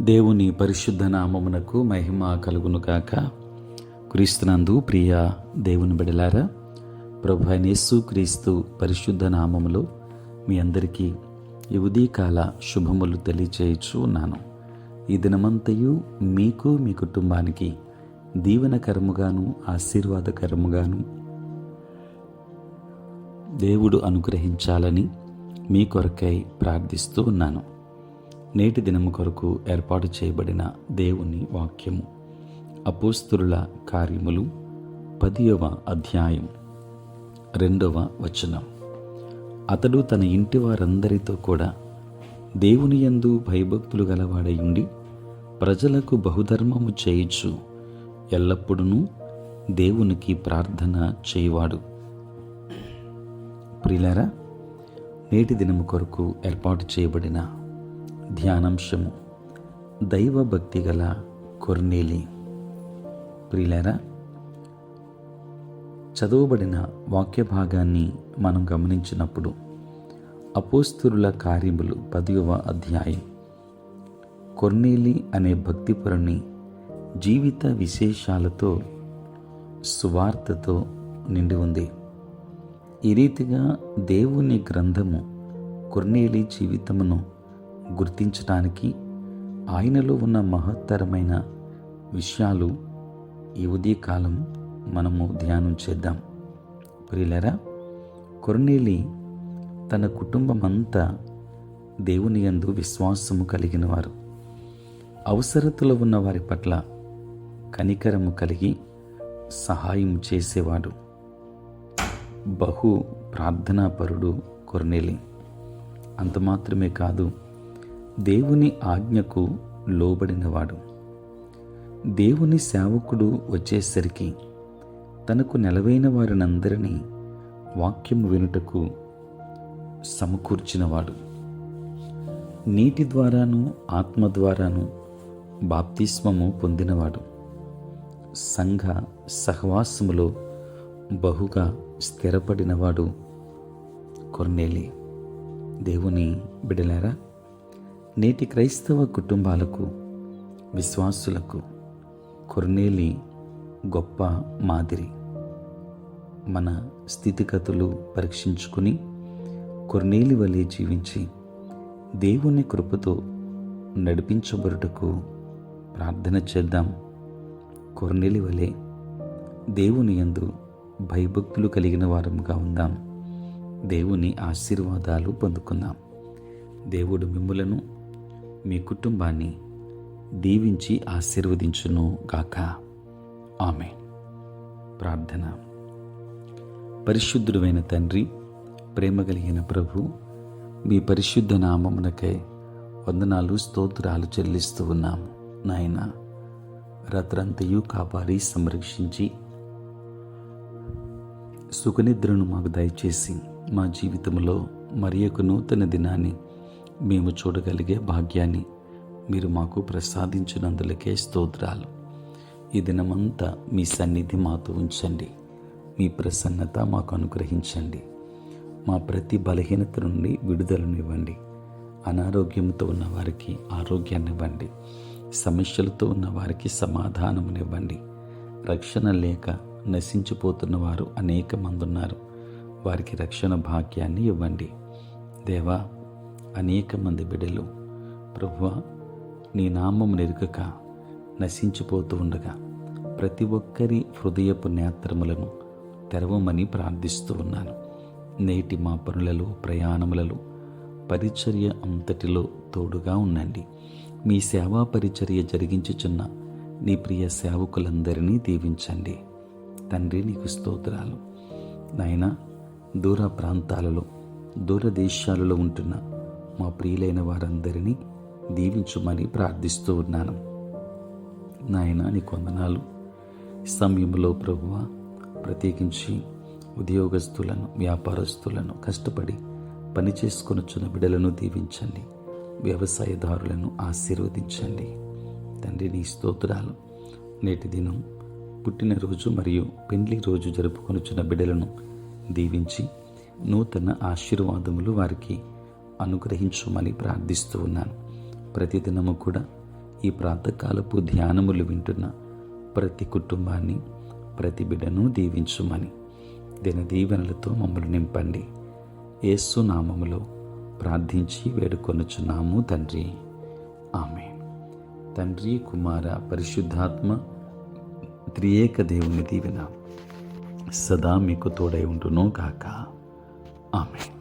దేవుని పరిశుద్ధ నామమునకు మహిమ కలుగును గాక. క్రీస్తునందు ప్రియ దేవుని బిడ్డలారా, ప్రభు అయిన యేసు క్రీస్తు పరిశుద్ధ నామములో మీ అందరికీ ఈ ఉదయకాల శుభములు తెలియచేయచ్చు ఉన్నాను. ఈ దినమంతయు మీకు మీ కుటుంబానికి దీవెనకరముగాను ఆశీర్వాదకరముగాను దేవుడు అనుగ్రహించాలని మీ కొరకై ప్రార్థిస్తూ ఉన్నాను. నేటి దినము కొరకు ఏర్పాటు చేయబడిన దేవుని వాక్యము అపోస్తలుల కార్యములు 10వ అధ్యాయం 2వ వచనం. అతడు తన ఇంటి వారందరితో కూడా దేవుని యందు భయభక్తులు గలవాడై ఉండి ప్రజలకు బహుధర్మము చేయుచు ఎల్లప్పుడూ దేవునికి ప్రార్థన చేయువాడు. ప్రియులారా, నేటి దినము కొరకు ఏర్పాటు చేయబడిన ధ్యానాంశము దైవభక్తి గల కొర్నేలి. ప్రియులారా, చదవబడిన వాక్య భాగాన్ని మనం గమనించినప్పుడు అపోస్తలుల కార్యములు 10వ అధ్యాయం కొర్నేలి అనే భక్తిపరుని జీవిత విశేషాలతో సువార్తతో నిండి ఉంది. ఈ రీతిగా దేవుని గ్రంథము కొర్నేలి జీవితమును గుర్తించటానికి ఆయనలో ఉన్న మహత్తరమైన విషయాలు ఈ ఉదయకాలం మనము ధ్యానం చేద్దాం. ప్రియులారా, కొర్నేలి తన కుటుంబమంతా దేవుని యందు విశ్వాసము కలిగిన వారు. అవసరతలో ఉన్న వారి పట్ల కనికరము కలిగి సహాయం చేసేవాడు. బహు ప్రార్థనాపరుడు కొర్నేలి. అంత మాత్రమే కాదు, దేవుని ఆజ్ఞకు లోబడినవాడు. దేవుని సేవకుడు వచ్చేసరికి తనకు నెలవైన వారినందరినీ వాక్యము వినుటకు సమకూర్చినవాడు. నీటి ద్వారాను ఆత్మ ద్వారాను బాప్తిస్మము పొందినవాడు. సంఘ సహవాసములో బహుగా స్థిరపడినవాడు కొర్నేలి. దేవుని బిడలారా, నేటి క్రైస్తవ కుటుంబాలకు, విశ్వాసులకు కొర్నేలి గొప్ప మాదిరి. మన స్థితిగతులు పరీక్షించుకుని కొర్నేలి వలె జీవించి దేవుని కృపతో నడిపించబడుటకు ప్రార్థన చేద్దాం. కొర్నేలి వలె దేవుని యందు భయభక్తులు కలిగిన వారముగా ఉందాం. దేవుని ఆశీర్వాదాలు పొందుకుందాం. దేవుడు మిమ్ములను, మీ కుటుంబాన్ని దీవించి ఆశీర్వదించును గాక. ఆమేన్. ప్రార్థన. పరిశుద్ధుడైన తండ్రి, ప్రేమ కలిగిన ప్రభు, మీ పరిశుద్ధ నామమునకై వందనాలు, స్తోత్రాలు చెల్లిస్తూ ఉన్నాము. నాయన, రాత్రంతయు కాపాడి సంరక్షించి సుఖనిద్రను మాకు దయచేసి మా జీవితంలో మరి ఒక నూతన దినాన్ని మేము చూడగలిగే భాగ్యాన్ని మీరు మాకు ప్రసాదించినందులకే స్తోత్రాలు. ఈ దినమంతా మీ సన్నిధి మాతో ఉంచండి. మీ ప్రసన్నత మాకు అనుగ్రహించండి. మా ప్రతి బలహీనత నుండి విడుదలనివ్వండి. అనారోగ్యంతో ఉన్న వారికి ఆరోగ్యాన్నివ్వండి. సమస్యలతో ఉన్న వారికి సమాధానమునివ్వండి. రక్షణ లేక నశించిపోతున్న వారు అనేక మంది ఉన్నారు. వారికి రక్షణ భాగ్యాన్ని ఇవ్వండి. దేవా, అనేక మంది బిడ్డలు ప్రభువా, నీ నామము ఎరుగక నశించిపోతూ ఉండగా ప్రతి ఒక్కరి హృదయపు నేత్రములను తెరవమని ప్రార్థిస్తూ ఉన్నాను. నేటి మా పనులలో, ప్రయాణములలో, పరిచర్య అంతటిలో తోడుగా ఉండండి. మీ సేవా పరిచర్య జరిగించుచున్న నీ ప్రియ సేవకులందరినీ దీవించండి. తండ్రి, నీకు స్తోత్రాలు. నాయనా, దూర ప్రాంతాలలో, దూర దేశాలలో ఉంటున్న మా ప్రియులైన వారందరినీ దీవించుమని ప్రార్థిస్తూ ఉన్నాను. నాయనా, నీకు వందనాలు. సమయంలో ప్రభువా, ప్రత్యేకించి ఉద్యోగస్తులను, వ్యాపారస్తులను, కష్టపడి పని చేసుకొనుచున్న బిడ్డలను దీవించండి. వ్యవసాయదారులను ఆశీర్వదించండి. తండ్రి, నీ స్తోత్రాలు. నేటి దినం పుట్టినరోజు మరియు పెండ్లి రోజు జరుపుకొనుచున్న బిడ్డలను దీవించి నూతన ఆశీర్వాదములు వారికి అనుగ్రహించమని ప్రార్థిస్తూ ఉన్నాను. ప్రతిదినము కూడా ఈ ప్రాతకాలపు ధ్యానములు వింటున్న ప్రతి కుటుంబాన్ని, ప్రతి బిడ్డను దీవించుమని దినదీవెనలతో మమ్మల్ని నింపండి. యేసు నామములో ప్రార్థించి వేడుకొనుచున్నాము తండ్రి, ఆమేన్. తండ్రి, కుమార, పరిశుద్ధాత్మ త్రియేక దేవుని దీవెన సదా మీకు తోడై ఉండును గాక. ఆమేన్.